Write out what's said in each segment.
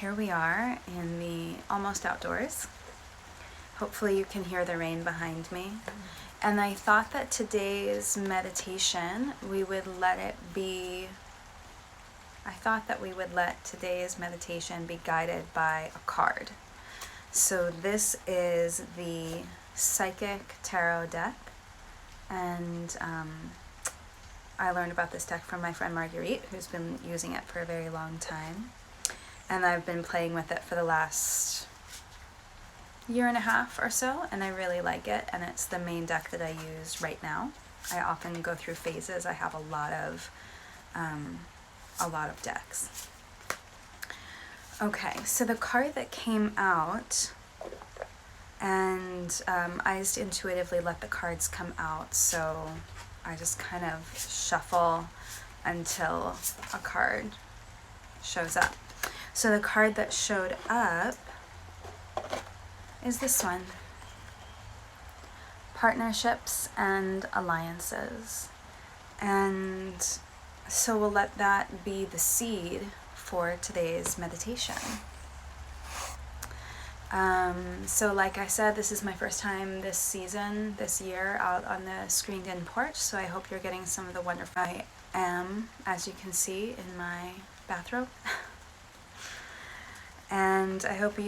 here we are in the almost outdoors. Hopefully you can hear the rain behind me. And I thought that today's meditation, we would let today's meditation be guided by a card. So this is the Psychic Tarot deck, and I learned about this deck from my friend Marguerite, who's been using it for a very long time. And I've been playing with it for the last year and a half or so, and I really like it, and it's the main deck that I use right now. I often go through phases. I have a lot of decks. Okay, so the card that came out, and I just intuitively let the cards come out, so I just kind of shuffle until a card shows up. So the card that showed up is this one, Partnerships and Alliances. And so we'll let that be the seed for today's meditation. So like I said, this is my first time this year, out on the screened-in porch, so I hope you're getting some of the wonderful... I am, as you can see, in my bathrobe. And I hope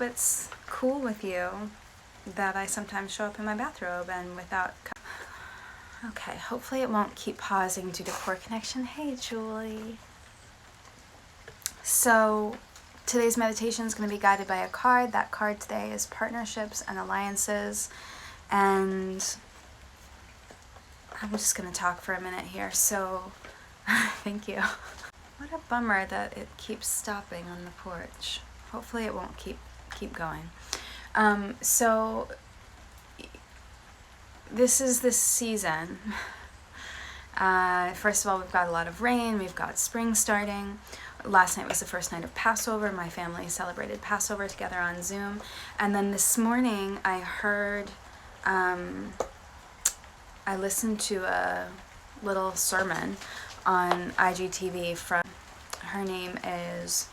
it's cool with you that I sometimes show up in my bathrobe and without... Okay, hopefully it won't keep pausing due to poor connection. Hey, Julie. So today's meditation is going to be guided by a card. That card today is Partnerships and Alliances. And I'm just going to talk for a minute here. So thank you. What a bummer that it keeps stopping on the porch. Hopefully it won't keep going. So this is this season. First of all, we've got a lot of rain. We've got spring starting. Last night was the first night of Passover. My family celebrated Passover together on Zoom. And then this morning I heard, I listened to a little sermon on IGTV from, her name is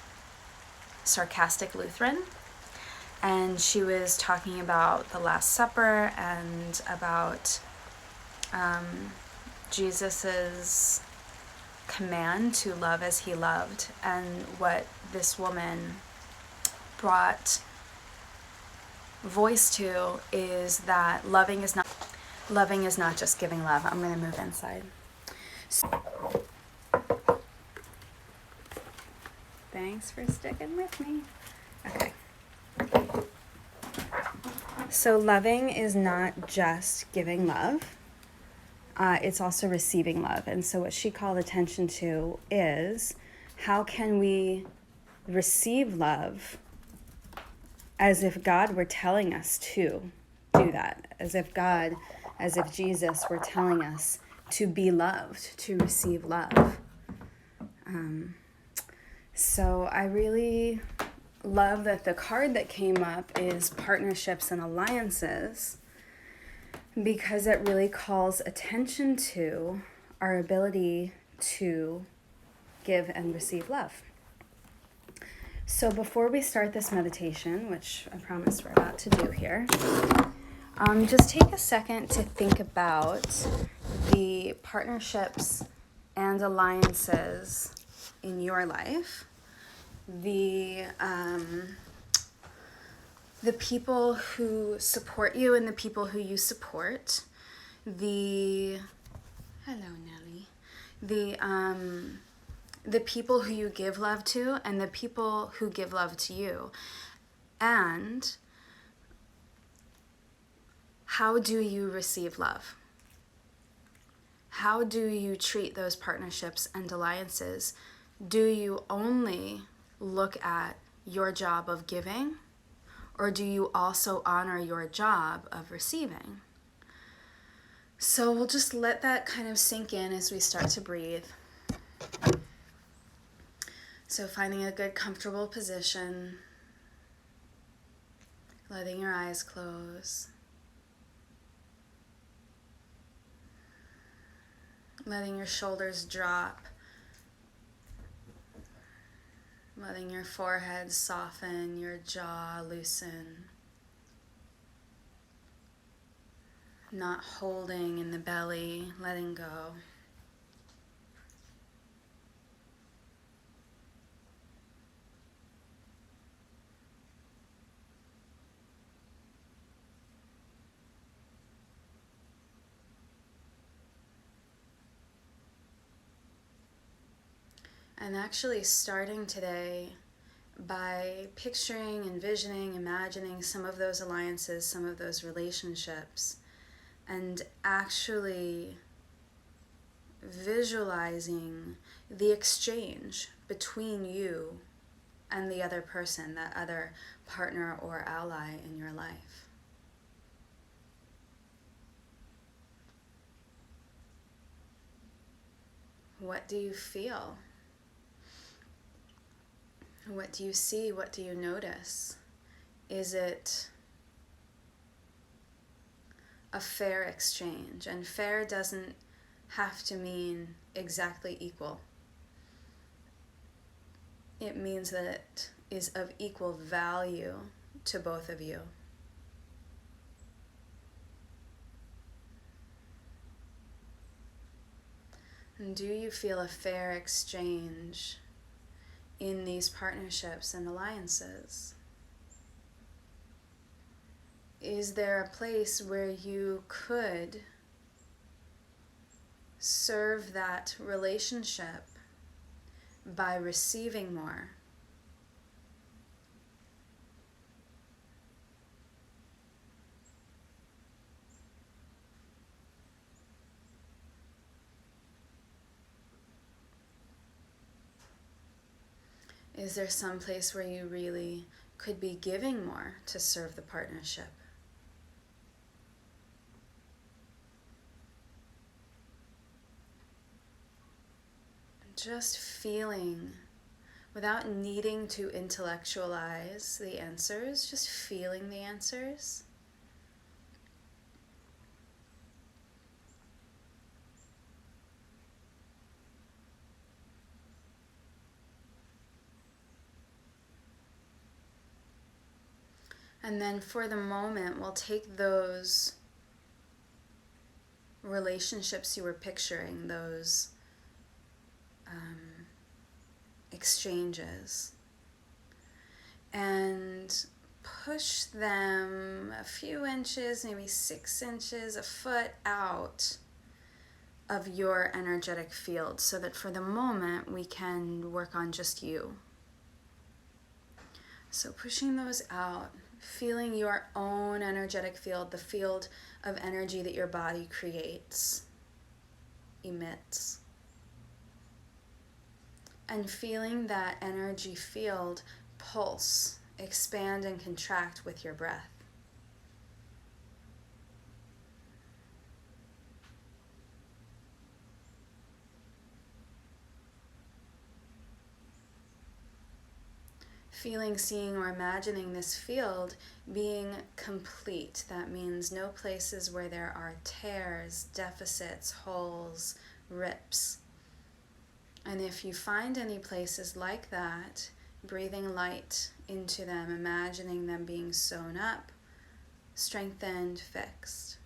Sarcastic Lutheran, and she was talking about the Last Supper and about Jesus's command to love as he loved, and what this woman brought voice to is that loving is not just giving love. I'm going to move inside. Thanks for sticking with me. Okay. So loving is not just giving love. It's also receiving love. And so what she called attention to is, how can we receive love as if God were telling us to do that? As if Jesus were telling us to be loved, to receive love. So I really love that the card that came up is Partnerships and Alliances, because it really calls attention to our ability to give and receive love. So before we start this meditation, which I promise we're about to do here, just take a second to think about the partnerships and alliances in your life, the people who support you and the people who you support, hello Nellie, the people who you give love to and the people who give love to you, and how do you receive love? How do you treat those partnerships and alliances? Do you only look at your job of giving, or do you also honor your job of receiving? So we'll just let that kind of sink in as we start to breathe. So finding a good, comfortable position, letting your eyes close, letting your shoulders drop, Letting your forehead soften, your jaw loosen. Not holding in the belly, letting go. And actually starting today by picturing, envisioning, imagining some of those alliances, some of those relationships, and actually visualizing the exchange between you and the other person, that other partner or ally in your life. What do you feel? What do you see? What do you notice? Is it a fair exchange? And fair doesn't have to mean exactly equal. It means that it is of equal value to both of you. And do you feel a fair exchange in these partnerships and alliances? Is there a place where you could serve that relationship by receiving more? Is there some place where you really could be giving more to serve the partnership? Just feeling, without needing to intellectualize the answers, just feeling the answers. And then for the moment, we'll take those relationships you were picturing, those exchanges, and push them a few inches, maybe 6 inches, a foot out of your energetic field, so that for the moment we can work on just you. So pushing those out, feeling your own energetic field, the field of energy that your body creates, emits. And feeling that energy field pulse, expand and contract with your breath. Feeling, seeing, or imagining this field being complete. That means no places where there are tears, deficits, holes, rips. And if you find any places like that, breathing light into them, imagining them being sewn up, strengthened, fixed.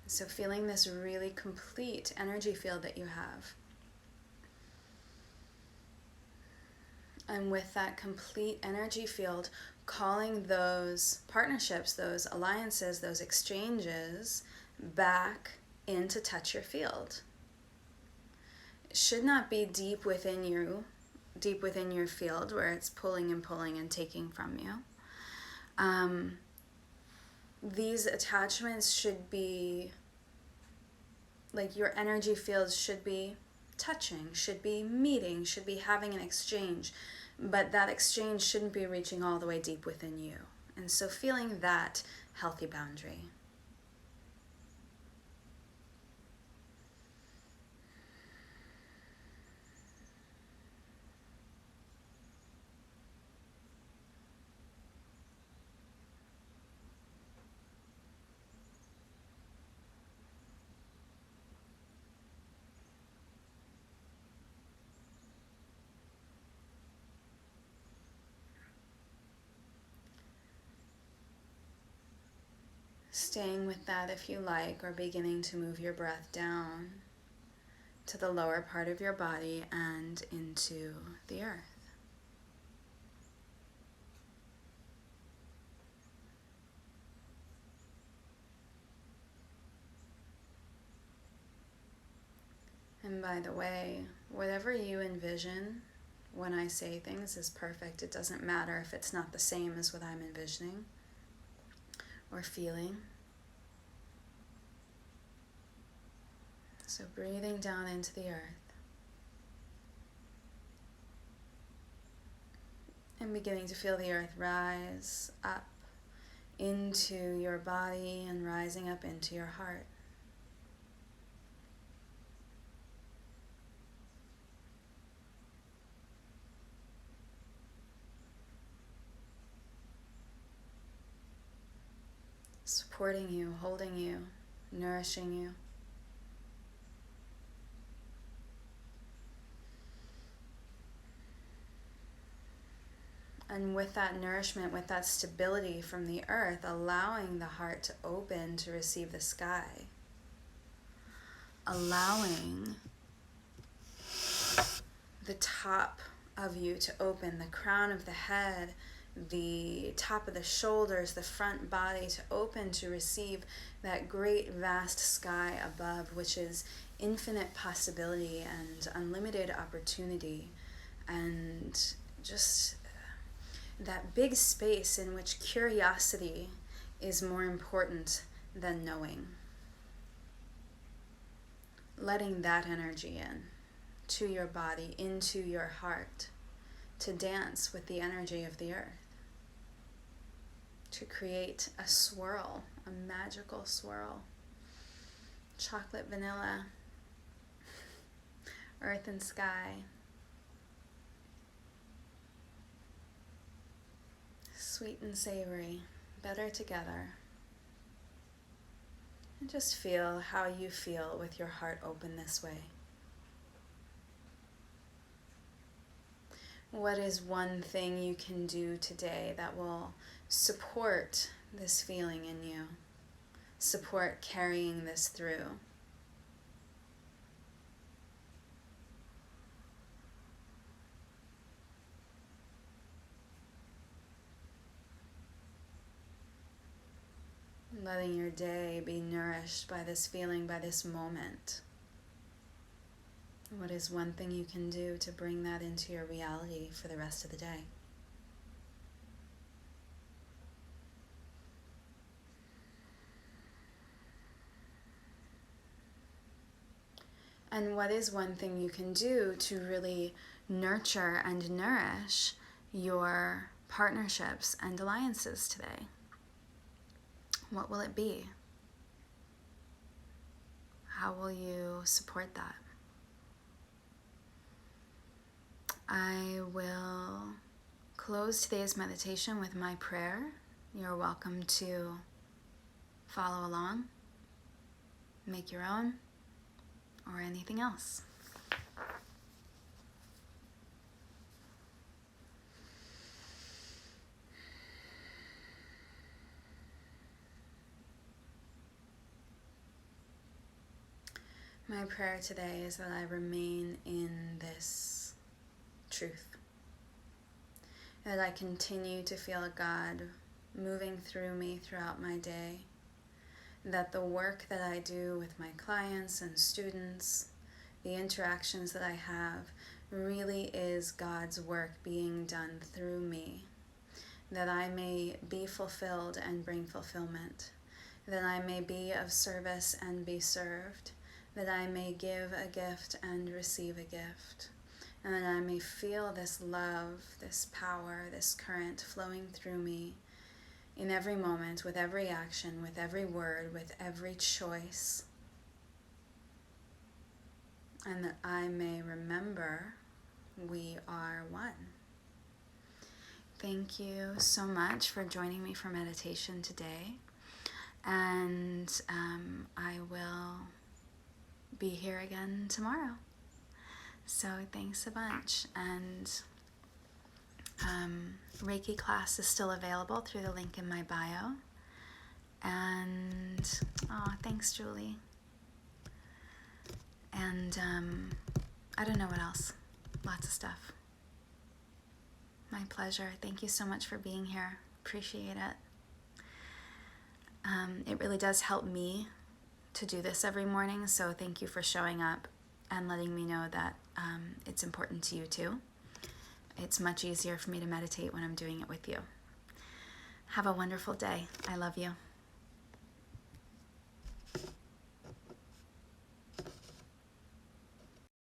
So feeling this really complete energy field that you have. And with that complete energy field, calling those partnerships, those alliances, those exchanges back in to touch your field. It should not be deep within you, deep within your field where it's pulling and taking from you. These attachments should be, like your energy fields should be touching, should be meeting, should be having an exchange, but that exchange shouldn't be reaching all the way deep within you. And so feeling that healthy boundary. Staying with that if you like, or beginning to move your breath down to the lower part of your body and into the earth. And by the way, whatever you envision when I say things is perfect. It doesn't matter if it's not the same as what I'm envisioning or feeling. So breathing down into the earth and beginning to feel the earth rise up into your body and rising up into your heart. Supporting you, holding you, nourishing you. And with that nourishment, with that stability from the earth, allowing the heart to open to receive the sky. Allowing the top of you to open, the crown of the head, the top of the shoulders, the front body to open to receive that great vast sky above, which is infinite possibility and unlimited opportunity, and just that big space in which curiosity is more important than knowing. Letting that energy in to your body, into your heart, to dance with the energy of the earth, to create a swirl, a magical swirl. Chocolate, vanilla, earth and sky. Sweet and savory, better together. And just feel how you feel with your heart open this way. What is one thing you can do today that will support this feeling in you, support carrying this through? Letting your day be nourished by this feeling, by this moment. What is one thing you can do to bring that into your reality for the rest of the day? And what is one thing you can do to really nurture and nourish your partnerships and alliances today? What will it be? How will you support that? I will close today's meditation with my prayer. You're welcome to follow along, make your own, or anything else. My prayer today is that I remain in this truth, that I continue to feel God moving through me throughout my day, that the work that I do with my clients and students, the interactions that I have, really is God's work being done through me, that I may be fulfilled and bring fulfillment, that I may be of service and be served, that I may give a gift and receive a gift, and that I may feel this love, this power, this current flowing through me in every moment, with every action, with every word, with every choice, and that I may remember we are one. Thank you so much for joining me for meditation today, and I will be here again tomorrow. So thanks a bunch, and Reiki class is still available through the link in my bio, and Oh, thanks, Julie. And I don't know what else. Lots of stuff. My pleasure. Thank you so much for being here. Appreciate it. It really does help me to do this every morning, so thank you for showing up and letting me know that it's important to you too. It's much easier for me to meditate when I'm doing it with you. Have a wonderful day. I love you.